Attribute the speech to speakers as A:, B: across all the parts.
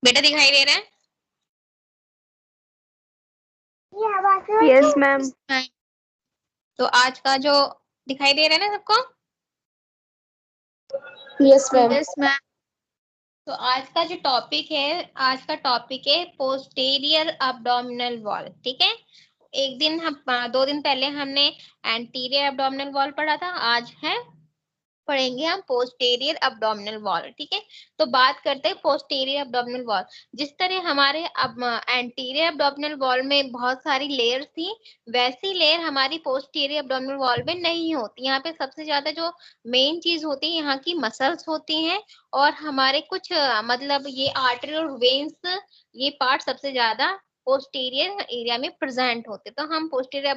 A: बेटा दिखाई दे रहा है?
B: Yes ma'am.
A: तो आज का जो दिखाई दे रहा है ना सबको?
B: Yes ma'am.
C: Yes ma'am.
A: तो आज का जो टॉपिक है, आज का टॉपिक है पोस्टीरियर अब्डोमिनल वॉल। ठीक है, एक दिन हम 2 दिन पहले हमने एंटीरियर अब्डोमिनल वॉल पढ़ा था, आज है पढ़ेंगे हम पोस्टीरियर अब्डोमिनल वॉल। ठीक है, तो बात करते हैं पोस्टीरियर अब्डोमिनल वॉल। जिस तरह हमारे अब एंटीरियर अब्डोमिनल वॉल में बहुत सारी लेयर्स थी, वैसी लेयर हमारी पोस्टीरियर अब्डोमिनल वॉल में नहीं होती। यहाँ पे सबसे ज्यादा जो मेन चीज होती है यहाँ की मसल्स होती हैं, और हमारे कुछ मतलब ये आर्टरी और वेन्स, ये पार्ट सबसे ज्यादा पोस्टीरियर एरिया में प्रेजेंट होते। तो हम पोस्टीरियर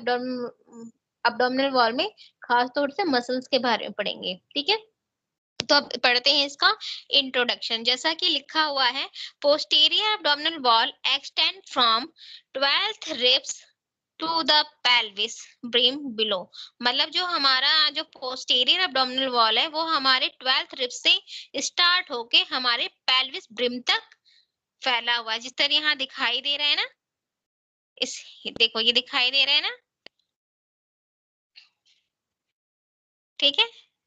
A: अब्डोमिनल वॉल में खास तौर से मसल्स के बारे में पढ़ेंगे। ठीक है, तो अब पढ़ते हैं इसका इंट्रोडक्शन। जैसा कि लिखा हुआ है, posterior abdominal wall extend from 12th ribs to the pelvis brim below. मतलब जो हमारा जो पोस्टीरियर अब्डोमिनल वॉल है वो हमारे 12th रिब से स्टार्ट होके हमारे पेल्विस ब्रिम तक फैला हुआ है। जिस तरह यहाँ दिखाई दे रहा है ना, इस देखो ये दिखाई दे रहा है ना, ठीक है।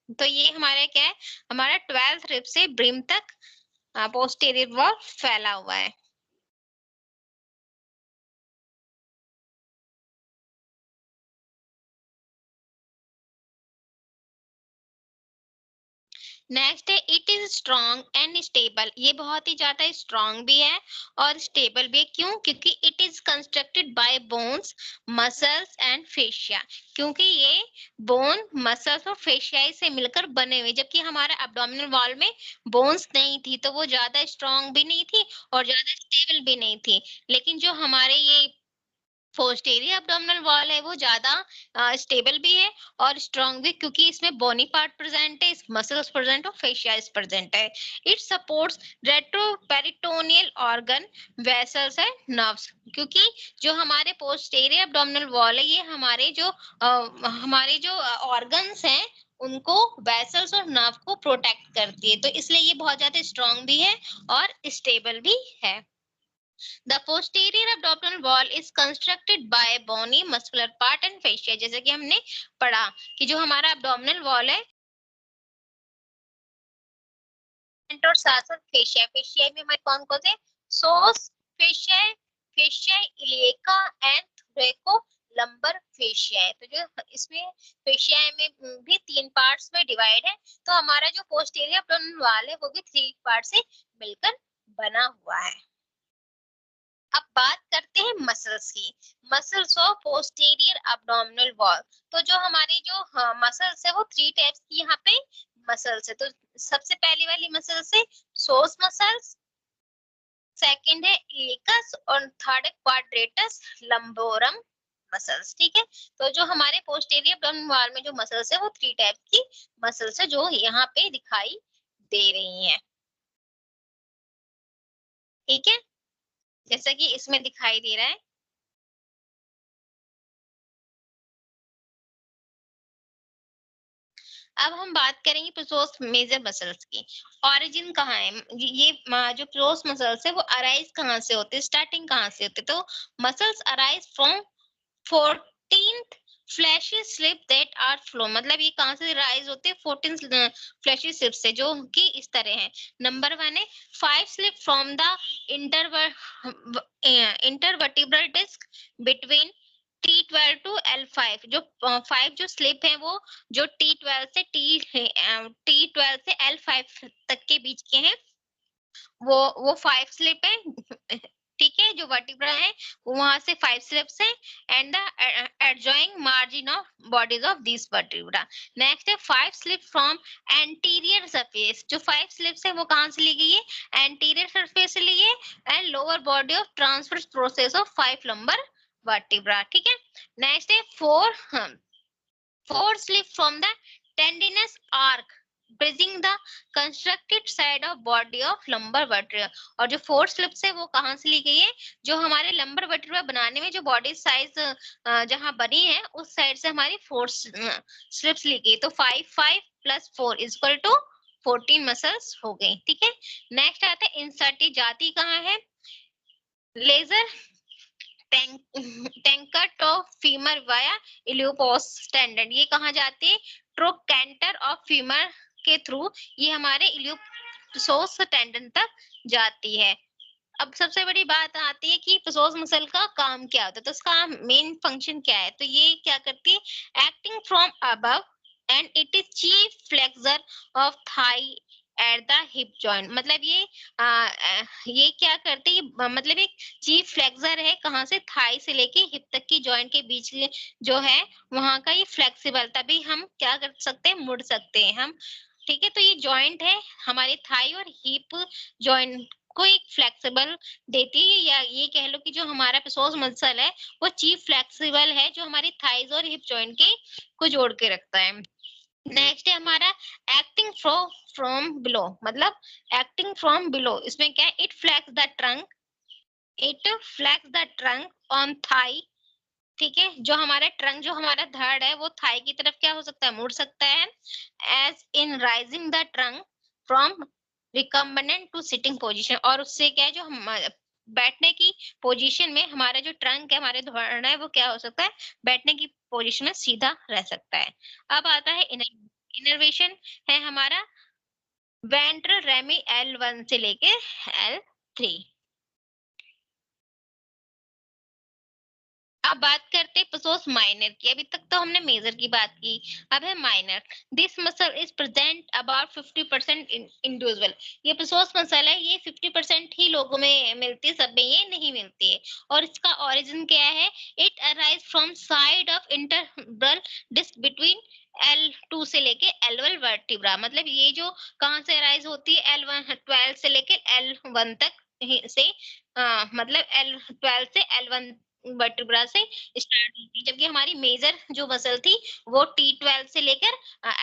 A: तो ये हमारा क्या है, हमारा 12th रिब से ब्रिम तक पोस्टीरियर वॉल फैला हुआ है। नेक्स्ट है it is strong and stable. ये बहुत ही ज्यादा स्ट्रॉन्ग भी है और स्टेबल भी है। क्यों? क्योंकि it is constructed by bones, muscles and fascia. क्योंकि ये बोन, मसल्स और फेशिया से मिलकर बने हुए, जबकि हमारा एब्डोमिनल वॉल में बोन्स नहीं थी, तो वो ज्यादा स्ट्रॉन्ग भी नहीं थी और ज्यादा स्टेबल भी नहीं थी। लेकिन जो हमारे ये पोस्टीरियर अब्डोमिनल वॉल है वो ज्यादा स्टेबल भी है और स्ट्रॉन्ग भी, क्योंकि इसमें बोनी पार्ट प्रेजेंट है, मसल्स प्रेजेंट और फेशिया प्रेजेंट है। It supports retroperitoneal organ, vessels and nerves. क्योंकि जो हमारे पोस्टीरियर अब्डोमिनल वॉल है ये हमारे जो ऑर्गन्स हैं उनको, वेसल्स और नर्व को प्रोटेक्ट करती है। तो इसलिए ये बहुत ज्यादा स्ट्रॉन्ग भी है और स्टेबल भी है। The posterior abdominal wall is constructed by bony muscular part and fascia। जैसे कि हमने पढ़ा कि जो हमारा abdominal wall है और साथ साथ फेशिया, फेशिया में हमारे कौन कौन से, psoas fascia, fascia iliaca and thoracolumbar fascia है। तो जो इसमें फेशिया में भी 3 पार्ट्स में डिवाइड है। तो हमारा जो पोस्टीरियर अब्डोमिनल वॉल है वो भी 3 पार्ट से मिलकर बना हुआ है। अब बात करते हैं मसल्स की। Muscles of posterior abdominal wall. तो जो हमारी जो मसल्स है वो 3 टाइप्स की यहाँ पे मसल्स है। तो सबसे पहली वाली मसल्स है सोस मसल्स, सेकंड है इलिकस और थर्ड है क्वाड्रेटस लंबोरम मसल्स। ठीक है, तो जो हमारे पोस्टीरियर अब्डोमिनल वॉल में जो मसल्स है वो 3 टाइप की मसल्स है जो यहाँ पे दिखाई दे रही हैं। ठीक है, जैसा कि इसमें दिखाई दे रहा है। अब हम बात करेंगे प्रोसोस मेजर मसल्स की। ओरिजिन कहाँ है ये जो प्रोस मसल्स है वो अराइज कहाँ से होते हैं, स्टार्टिंग कहाँ से होते हैं? तो muscles arise from 14th fleshy slip that are flow. मतलब ये कहाँ से राइज होते हैं? 14 फ्लैशी स्लिप से, जो कि इस तरह है। नंबर 1 है 5 slip from the intervertebral disc between T12 to L5। जो 5 जो स्लिप है वो जो T12 से L5 तक के बीच के हैं, वो 5 स्लिप है। ठीक है, जो वर्टिब्रा है वहां से 5 स्लिप्स है and the adjoining margin of bodies of this vertebra. Next है 5 स्लिप फ्रॉम एंटीरियर सरफेस। जो 5 स्लिप्स है वो कहां से ली गई है? एंटीरियर सरफेस से ली है and lower body of transverse process of 5 lumbar vertebra. ठीक है, नेक्स्ट है 4 slip from the tendinous arc bridging the constructed side of body of lumbar vertebra। और जो 4 स्लिप्स है वो कहां से ली गई है? जो हमारे लंबर वर्टिब्रा बनाने में जो बॉडी साइज जहां बनी है उस साइड से हमारी 4 स्लिप्स ली गई। तो 5 5 + 4 = 14 मसल्स हो गई, ठीक है। नेक्स्ट आता है इंसर्टेड जाति कहाँ है, lesser trochanter of femur via iliopsoas tendon, ये कहाँ जाती है, ट्रोकेंटर ऑफ फीमर के थ्रू ये हमारे इलियोपोस टेंडन तक जाती है। अब सबसे बड़ी बात आती है कि प्सोस मसल का काम क्या होता है, तो इसका मेन फंक्शन क्या है, तो ये क्या करती है, acting from above and it is chief flexor of thigh at the hip joint, मतलब ये क्या करती है, मतलब एक चीफ फ्लेक्सर है, कहाँ से, थाई से लेके हिप तक की जॉइंट के बीच जो है वहां का ये फ्लेक्सिबल, तभी हम क्या कर सकते हैं, मुड़ सकते हैं हम, ठीक है। तो ये जॉइंट है हमारे थाई और हिप जॉइंट को एक फ्लेक्सिबल देती है, या ये कह लो कि जो हमारा प्सोस मसल है वो चीफ फ्लेक्सिबल है जो हमारी थाइज और हिप जॉइंट के को जोड़ के रखता है। नेक्स्ट है हमारा एक्टिंग फ्रॉम बिलो, मतलब एक्टिंग फ्रॉम बिलो, इसमें क्या है, it flex the trunk on thigh, ठीक है। जो हमारा ट्रंक, जो हमारा धड़ है वो थाई की तरफ क्या हो सकता है, मुड़ सकता है, as in raising the trunk from recumbent to sitting position, और उससे क्या है, जो हम बैठने की पोजीशन में हमारा जो ट्रंक है, हमारे धड़ है, वो क्या हो सकता है, बैठने की पोजीशन में सीधा रह सकता है। अब आता है इनर्वेशन, है हमारा वेंट्रल रेमी L1 से लेके L3। अब बात करते हैं प्सोस माइनर की, अभी तक तो हमने मेजर की बात की, अब है minor. This muscle is present about 50% individual, ये प्सोस मसल है, ये 50% ही लोगों में मिलती है, सब में ये नहीं मिलती है। और इसका ओरिजिन क्या है, it arise from side of intervertebral disc between L2 से लेके L1 वर्टिब्रा, मतलब ये जो कहाँ से अराइज होती है, L12 से लेके L1 तक से, मतलब L12 से L1 वर्टिब्रा से स्टार्ट होती है, जबकि हमारी मेजर जो मसल थी वो T12 से लेकर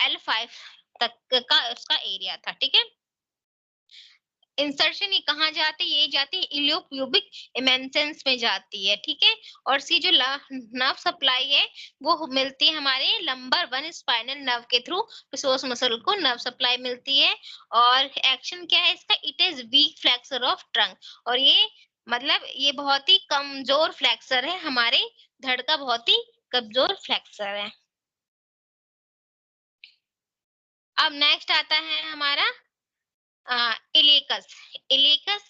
A: L5 तक का उसका एरिया था, ठीक है। इंसर्शन ये कहाँ जाती है, ये जाती है इलियोप्यूबिक इमेंसेंस में जाती है, ठीक है। और सी जो नर्व सप्लाई है वो मिलती है हमारे लंबर 1 स्पाइनल नर्व के थ्रू, प्सोस मसल को नर्व सप्लाई मिलती है। और एक्शन क्या है इसका, it is weak flexor of trunk, और ये मतलब ये बहुत ही कमजोर फ्लेक्सर है, हमारे धड़ का बहुत ही कमजोर फ्लेक्सर है। अब नेक्स्ट आता है हमारा इलेकस। इलेकस,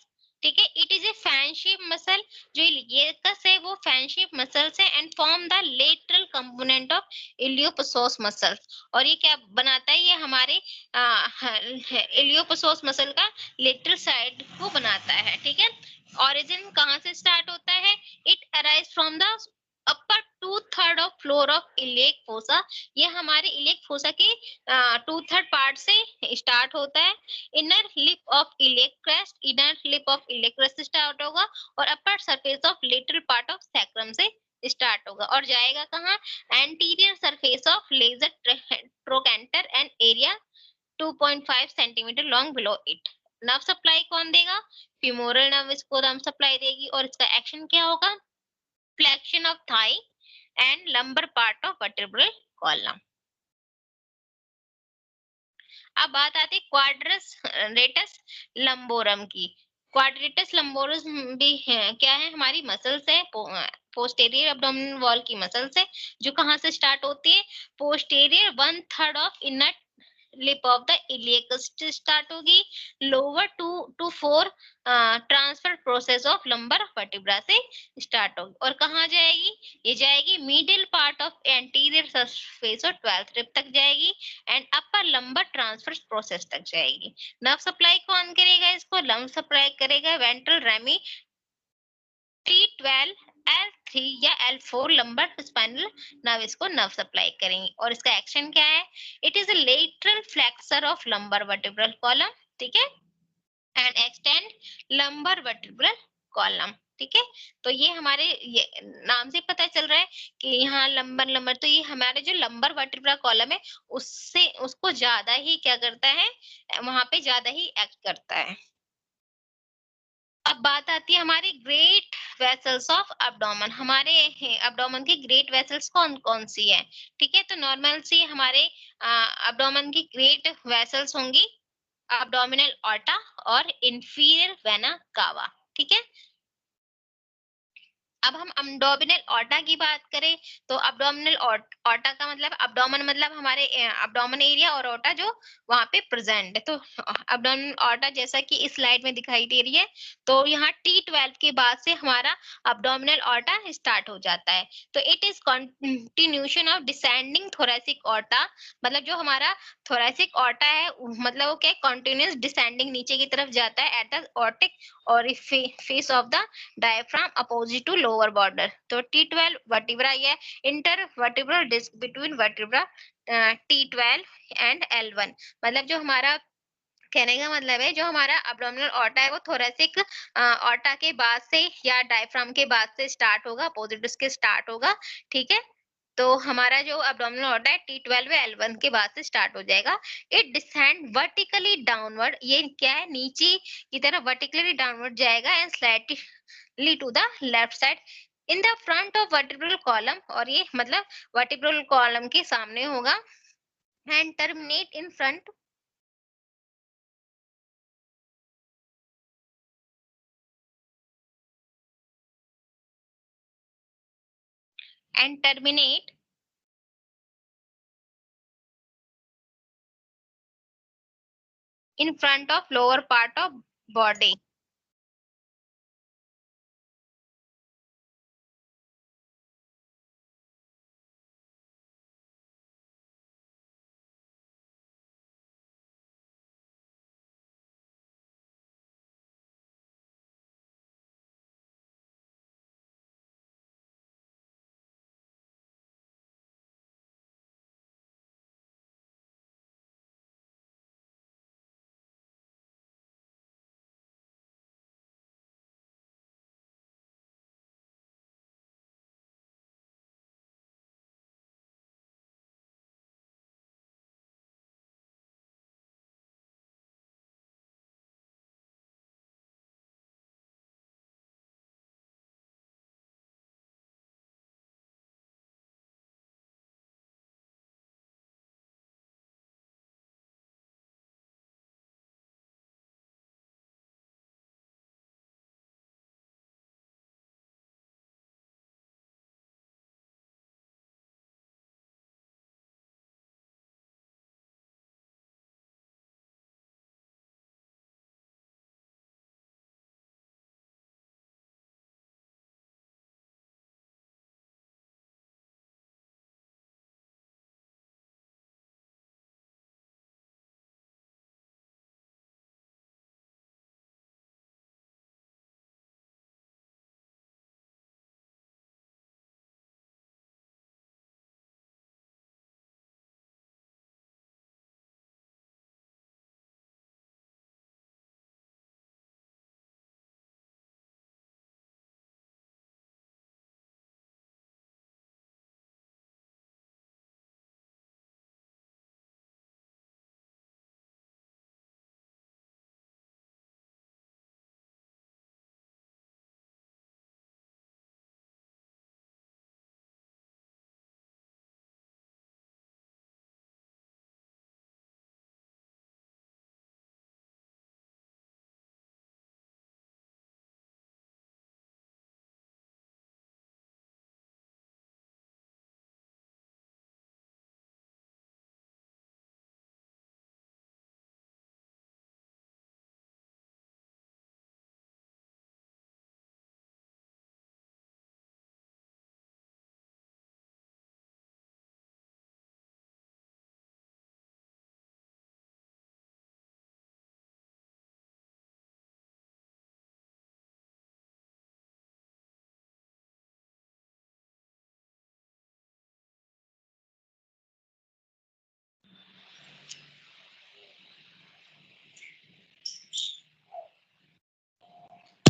A: ठीक है, it is a fan shape muscle, जो इलेकस है वो फैन शेप मसल्स है and form the lateral component of iliopsoas muscle, और ये क्या बनाता है, ये हमारे इलियोपसोस मसल का लेटरल साइड को बनाता है, ठीक है। ओरिजिन कहाँ से स्टार्ट होता है, it arise from the upper 2/3 of floor of iliac fossa, ये हमारे इलियक फोसा के 2/3 पार्ट से स्टार्ट होता है। Inner lip of iliac crest, inner lip of iliac crest start होगा, और upper surface of lateral part of sacrum से start होगा, और जाएगा कहाँ, anterior surface of lesser trochanter and area 2.5 centimetre long below it. Nerve supply कौन देगा, femoral nerve इसको नर्व सप्लाई देगी, और इसका एक्शन क्या होगा, flexion of thigh and lumbar part of vertebral column. अब बात आती है क्वाड्रेटस लंबोरम की। क्वाड्रेटस लंबोरम भी है, क्या है, हमारी मसल्स है, पोस्टेरियर एब्डोमिनल वॉल की मसल्स है, जो कहाँ से स्टार्ट होती है, posterior 1/3 of inner lip of the iliacus start होगी, lower 2 to 4 transverse process of lumbar vertebra से स्टार्ट होगी, और कहाँ जाएगी, ये जाएगी middle part of anterior surface और 12th रिब तक जाएगी, and upper lumbar transverse process तक जाएगी। नर्व सप्लाई कौन करेगा इसको, नर्व सप्लाई करेगा वेंट्रल रेमी T12 L3 या L4 लंबर स्पाइनल नर्व, इसको नर्व सप्लाई करेंगे, और इसका एक्शन क्या है, it is a lateral flexor of lumbar vertebral column, ठीक है, and extend lumbar vertebral column, ठीक है। तो ये हमारे ये नाम से पता चल रहा है कि यहाँ लंबर लंबर, तो ये हमारे जो लंबर वर्टिब्रल कॉलम है उससे उसको ज्यादा ही क्या करता है, वहां पे ज्यादा ही एक्ट करता है। अब बात आती है हमारी ग्रेट वेसल्स ऑफ एब्डोमेन, हमारे एब्डोमेन की ग्रेट वेसल्स कौन कौन सी है, ठीक है। तो नॉर्मल सी हमारे एब्डोमेन की ग्रेट वेसल्स होंगी, abdominal aorta और inferior vena cava। ठीक है, अब हम अब्डोमिनल ऑर्टा की बात करें तो अब्डोमिनल ऑर्टा का मतलब अब्डोमन मतलब हमारे अब्डोमन एरिया और ऑर्टा जो वहां पे प्रेजेंट है। तो अब्डोमिनल ऑर्टा जैसा कि इस स्लाइड में दिखाई दे रही है, तो यहाँ T12 के बाद से हमारा अब्डोमिनल ऑर्टा स्टार्ट हो जाता है। तो it is continuation of descending thoracic aorta, मतलब जो हमारा थोरेसिक ऑर्टा है मतलब वो क्या कंटिन्यूस डिसेंडिंग नीचे की तरफ जाता है एट द ऑर्टिक और face of the diaphragm opposite to lower border. तो T12 वर्टिब्रा ये intervertebral disc between vertebra T12 and L1, मतलब जो हमारा कहने का मतलब है जो हमारा अब्डोमिनल ऑर्टा है वो थोरेसिक ऑर्टा के बाद से या डायफ्राम के बाद से स्टार्ट होगा, अपोजिट डिस्क के स्टार्ट होगा। ठीक है, तो हमारा जो अब्डोमिनल ऑर्टा है T12 या L1 के बाद से स्टार्ट हो जाएगा। इट डिसेंड वर्टिकली डाउनवर्ड, ये क्या है नीचे की तरफ वर्टिकली डाउनवर्ड जाएगा and slightly to the left side in the front of vertebral column, और ये मतलब वर्टिब्रल कॉलम के सामने होगा and terminate in front and terminate in front of lower part of body।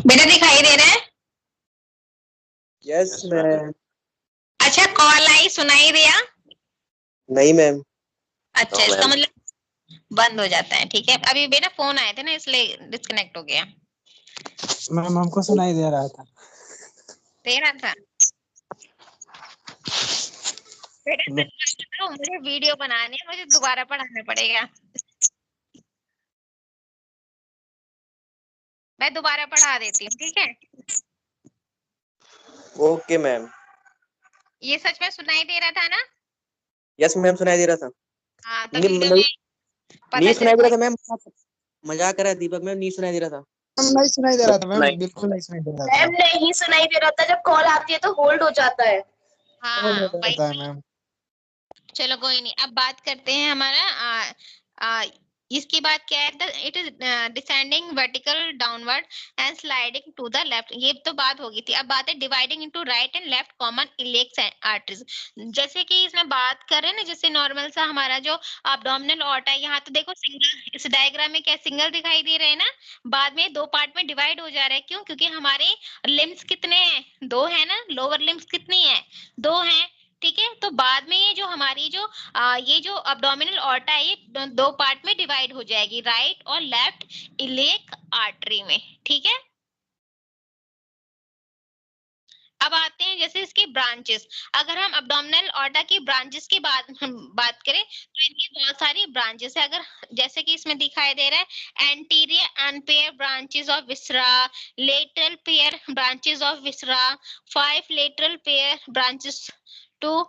A: बेटा दिखाई दे रहा है?
B: Yes ma'am.
A: अच्छा, कॉल आई सुनाई दिया?
B: नहीं मैम।
A: अच्छा, इसका मतलब बंद हो जाता है। ठीक है, अभी बेटा फोन आए थे ना इसलिए डिस्कनेक्ट हो गया।
C: मैम हमको सुनाई दे रहा था।
A: दे रहा था बेटा, मुझे वीडियो बनानी है, मुझे दोबारा पढ़ाना पड़ेगा। मैं दोबारा पढ़ा देती हूँ, ठीक है?
B: Okay ma'am.
A: ये सच में सुनाई दे रहा था ना?
B: यस मैम, सुनाई दे रहा था।
A: हाँ,
B: नहीं
A: तभी तो
B: नहीं,
A: मैं पता
B: नहीं सुनाई दे
A: चल
B: रहा था मैम। मजाक कर रहा है दीपक मैम, नहीं सुनाई दे रहा था।
C: मैम नहीं सुनाई दे रहा था मैम,
B: नहीं
C: बिल्कुल नहीं सुनाई दे रहा था।
D: मैम नहीं सुनाई दे रहा था, जब कॉल आती है तो होल्ड हो जाता है।
C: होल्ड
A: हाँ
C: हो
A: वही।
C: जाता है मैम।
A: चलो कोई नहीं, अब बात करते हैं हमारा इसकी बात क्या है? It is descending vertical downward and sliding to the left. ये तो बात हो गई थी। अब बात है dividing into right and left common iliac arteries. जैसे कि इसमें बात कर रहे हैं ना, जैसे नॉर्मल सा हमारा जो एब्डोमिनल ऑर्टा है, यहाँ तो देखो सिंगल, इस डायग्राम में क्या सिंगल दिखाई दे रहे हैं ना, बाद में दो पार्ट में डिवाइड हो जा रहा है। क्यों? क्योंकि हमारे लिम्स कितने हैं? दो है ना। लोअर लिम्स कितनी है? दो हैं, ठीक है? तो बाद में ये जो हमारी जो ये जो एब्डोमिनल ऑर्टा है, ये दो पार्ट में डिवाइड हो जाएगी, राइट और लेफ्ट इलेक आर्टरी में, ठीक है? अब आते हैं जैसे इसकी ब्रांचेस। अगर हम एब्डोमिनल ऑर्टा की ब्रांचेस की बात करें तो इनकी बहुत सारी ब्रांचेस है। अगर जैसे कि इसमें दिखाई दे रहा है, anterior unpair branches of viscera, lateral pair branches of viscera, 5 lateral pair branches, 2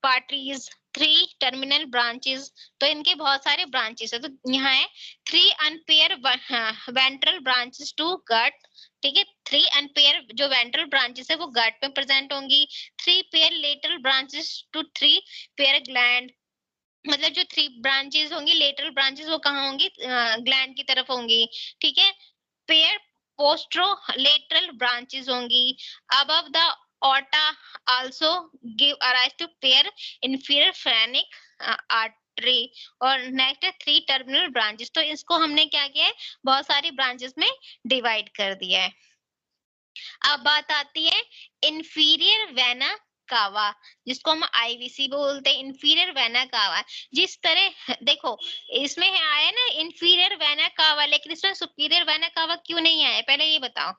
A: पार्टरीज, 3 टर्मिनल ब्रांचेस। तो इनके बहुत सारे ब्रांचेस है। तो यहाँ है 3 अनपेयर वेंट्रल ब्रांचेस टू गट, ठीक है? 3 अनपेयर जो वेंट्रल ब्रांचेस है वो गट में प्रेजेंट होंगी। 3 pair lateral branches to 3 pair gland, मतलब जो 3 ब्रांचेस होंगी लेटरल ब्रांचेस वो कहाँ होंगी? ग्लैंड की तरफ होंगी, ठीक है? पेयर पोस्ट्रोलेटरल ब्रांचेस होंगी। Above the aorta also give arise to pair inferior phrenic artery। और नेक्स्ट है 3 टर्मिनल ब्रांचेस। तो इसको हमने क्या किया है? बहुत सारी ब्रांचेस में डिवाइड कर दिया है। अब बात आती है इंफीरियर वेना कावा, जिसको हम आईवीसी बोलते हैं, इंफीरियर वेना कावा। जिस तरह देखो इसमें आया ना इंफीरियर वेना कावा, लेकिन इसमें सुपीरियर वेना कावा क्यों नहीं आया? पहले ये बताओ।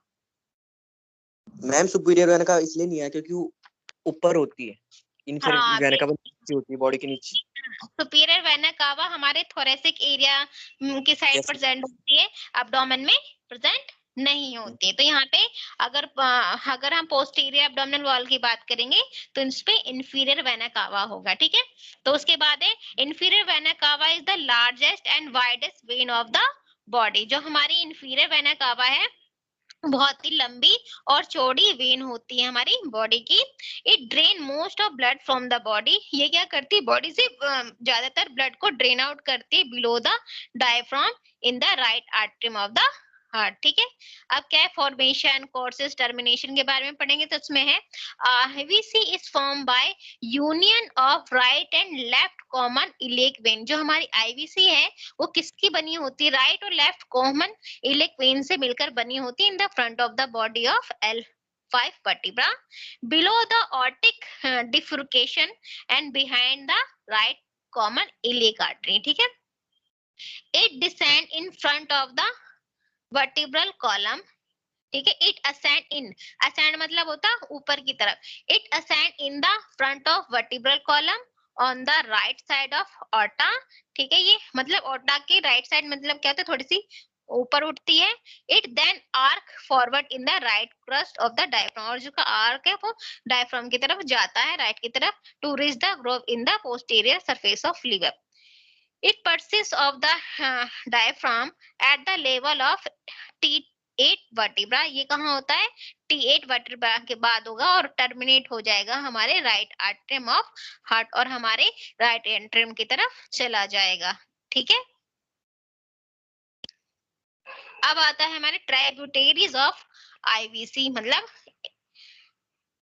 B: मैम सुपीरियर वेना का इसलिए नहीं है क्योंकि वो ऊपर होती है।
A: हाँ,
B: इनफीरियर वेना का नीचे होती है, बॉडी के नीचे।
A: सुपीरियर वेना कावा हमारे थोरेसिक एरिया की साइड
B: Yes,
A: प्रेजेंट होती है, एब्डोमेन में प्रेजेंट नहीं होती है। तो यहाँ पे अगर हम पोस्टीरियर एब्डोमिनल वॉल की बात करेंगे तो इस पे इंफीरियर वेना कावा होगा, ठीक है? तो उसके बाद है inferior vena cava is the largest and widest when of the body. जो हमारी इंफीरियर वेना कावा है बहुत ही लंबी और चौड़ी वेन होती है हमारी बॉडी की। It drain most of blood from the body. ये क्या करती है? बॉडी से ज्यादातर ब्लड को ड्रेन आउट करती है below the diaphragm in the right artery of the heart, ठीक है? अब क्या है? फॉर्मेशन, कोर्सेस, टर्मिनेशन के बारे में पढ़ेंगे। तो उसमें है IVC is form by union of right and left common elec when. जो हमारी आईवीसी है वो किसकी बनी होती है? राइट और लेफ्ट कॉमन इलेक वेन से मिलकर बनी होती है इन the front of the body of L5 vertebra, below the aortic bifurcation and behind the right common iliac artery, ठीक है? It descend in front of the vertebral column, ठीक है? It ascend in, ascend मतलब होता ऊपर की तरफ। It ascend in the front of vertebral column on the right side of aorta, ठीक है? ये मतलब aorta की राइट साइड मतलब क्या होता है? थोड़ी सी ऊपर उठती है। It then arc forward in the right crust of the diaphragm, और जो का arc है वो diaphragm की तरफ जाता है, राइट की तरफ, to reach the groove in the posterior surface of liver. It persists of the diaphragm at the level of T8 vertebra। ये कहाँ होता है? T8 vertebra के बाद होगा और टर्मिनेट हो जाएगा हमारे राइट आर्टरियम ऑफ हार्ट और हमारे राइट एंट्रियम की तरफ चला जाएगा, ठीक है? अब आता है हमारे ट्राइब्यूटरीज ऑफ आईवीसी, मतलब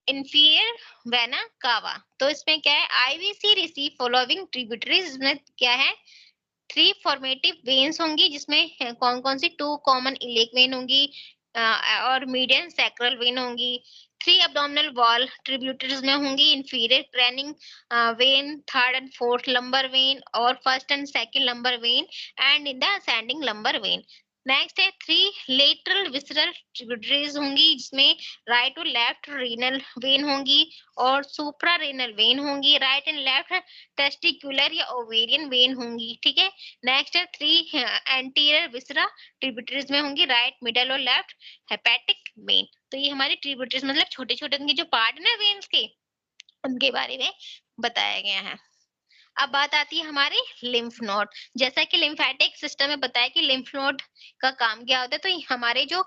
A: इंफीरियर वेना कावा। तो इसमें क्या है? आईवीसी रिसीव फॉलोइंग ट्रिब्यूटरीज में क्या है? 3 फॉर्मेटिव वेन्स होंगी, जिसमें कौन कौन सी? 2 कॉमन इलेक वेन होंगी और मीडियन सैक्रल वेन होंगी। 3 एब्डोमिनल वॉल ट्रिब्यूटरीज में होंगी, inferior phrenic vein, third and fourth lumbar vein और first and second lumbar vein and in the ascending lumbar vein. Next है 3 लेटरल विसरल ट्रिब्यूटरीज होंगी, जिसमें right और लेफ्ट रीनल वेन होंगी और सुप्रा रीनल वेन होंगी, राइट एंड लेफ्ट टेस्टिकुलर या ovarian when होंगी, ठीक है। नेक्स्ट है 3 एंटीरियर विसरा ट्रिब्यूटरीज में होंगी, राइट मिडल और लेफ्ट हेपेटिक वेन। तो ये हमारी ट्रिब्यूटरीज मतलब छोटे छोटे उनके जो पार्ट है ना वेन्स के, उनके बारे में बताया गया है। अब बात आती है हमारे लिम्फ नोड। जैसा कि लिम्फेटिक सिस्टम में बताया कि लिम्फ नोड का काम क्या होता है, तो हमारे जो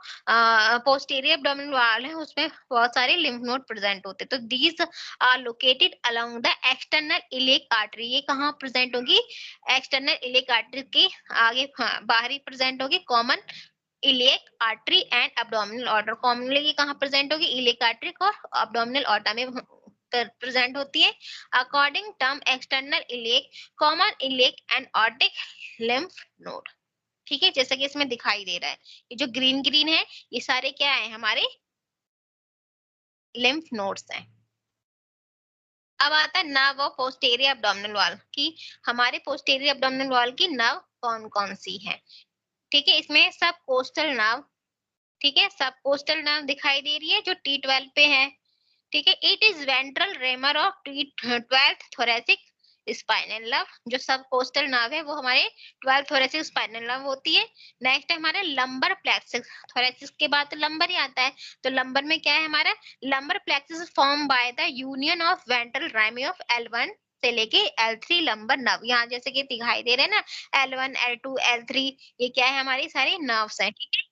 A: पोस्टीरियर एब्डोमिनल वॉल है उसमें बहुत सारे लिम्फ नोड प्रेजेंट होते हैं। तो these are located along the external iliac artery. ये कहाँ प्रेजेंट होगी? एक्सटर्नल इलियक आर्टरी के आगे, बाहरी प्रेजेंट होगी common iliac artery and abdominal otter. Commonly ये कहाँ प्रेजेंट होगी? इलियक आर्टरी और एब्डोमिनल ऑर्टा में प्रेजेंट होती है। According term external iliac, common iliac and aortic lymph node, ठीक है, जैसा कि इसमें दिखाई दे रहा है। ये जो ग्रीन ग्रीन है ये सारे क्या है? हमारे लिम्फ नोड्स हैं। अब आता है nerve of posterior abdominal wall की हमारे पोस्टीरियर एब्डोमिनल वॉल की नर्व कौन कौन सी है, ठीक है। इसमें सब कोस्टल नर्व, ठीक है, सब कोस्टल नर्व दिखाई दे रही है जो T12 पे है, ठीक है। It is ventral ramus of T12 thoracic spinal nerve. जो सब कोस्टल नर्व है वो हमारे 12 थोरेसिक स्पाइनल नर्व होती है। नेक्स्ट है हमारे लंबर प्लेक्सस। थोरेसिस के बाद तो लंबर ही आता है, तो लंबर में क्या है हमारा? Lumbar plexus form by the union of ventral Rami of L1 से लेके L3 लंबर नर्व। यहाँ जैसे कि दिखाई दे रहे हैं ना L1, L2, L3, ये क्या है? हमारी सारी नर्व्स हैं, ठीक है।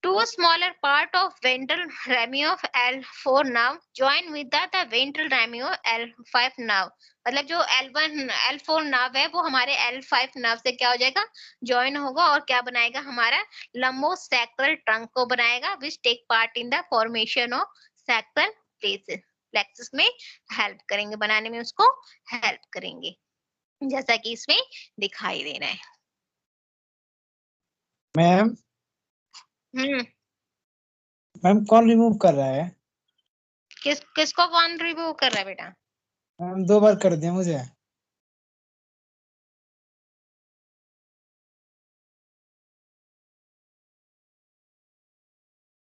A: Two smaller part of ventral rami of L4 nerve join with the ventral rami of L5 nerve। मतलब जो L1 L4 nerve है वो हमारे L5 nerve से क्या हो जाएगा? ज्वाइन होगा और क्या बनाएगा? हमारा लंबोसैक्रल ट्रंक को बनाएगा, which take part in the formation of sacral plexus में हेल्प करेंगे, बनाने में उसको हेल्प करेंगे, जैसा कि इसमें दिखाई दे रहा है।
C: मैम मैम कौन रिमूव कर रहा है?
A: किसको कौन रिमूव कर रहा है बेटा?
C: मैम 2 बार कर दिया मुझे।